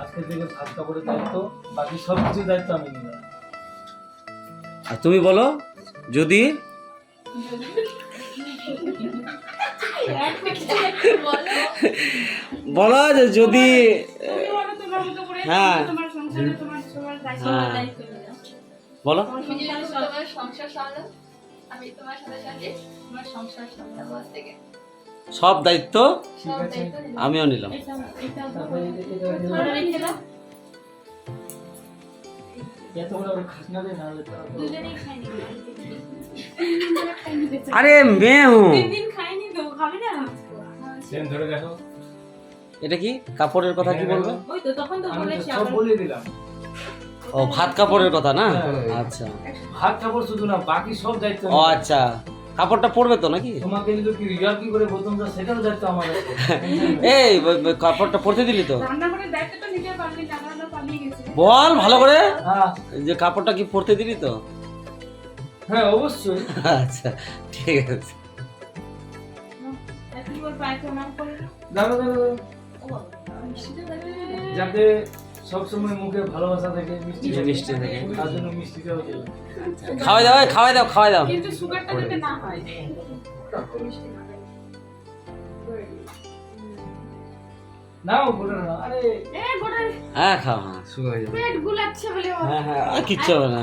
আজকে থেকে ভাত কাপড়ের দায়িত্ব, বাকি সব কিছুর দায়িত্ব আমি নিলাম। আর তুমি বলো, যদি বলো যে যদি হ্যাঁ বলো সব দায়িত্ব ঠিক আছে, আমিও নিলাম। তারপরে এত বড় খাস না রে, নাহলে তো আরে মেয়ে হুঁ সেম ধরে দেখো। এটা কি কাপড়ের কথা কি বলবে? আমি তো সব বলে দিলাম। ও ভাত কাপড়ের কথা না? হ্যাঁ। আচ্ছা ভাত কাপড় শুধু না, বাকি সব দায়িত্ব ও আমার। আচ্ছা, কাপড়টা পরবে তো নাকি? তোমাকে যদি কি রিয়ার কি করে বলতাম, তো সেটাও দায়িত্ব আমার আছে। এই কাপড়টা পরতে দিলি তো? বল ভালো করে হ্যাঁ যে কাপড়টা কি পরতে দিলি তো? হ্যাঁ অবশ্যই। আচ্ছা ঠিক আছে। দাঁড়ো দাঁড়ো, যাতে সবসময় মুখে ভালোবাসা থাকে, মিষ্টি মিষ্টি থাকে। তার জন্য মিষ্টিটাও দিলাম। খাওয়াই দাও, খাওয়াই দাও, খাওয়াই দাও। কিন্তু সুগারটা যাতে না হয়। নাও গোটা না, আরে হ্যাঁ খাও, হ্যাঁ শুরু হয়ে যাবে। পেট গুলাচ্ছে বলে হ্যাঁ হ্যাঁ আর কিচ্ছু হবে না।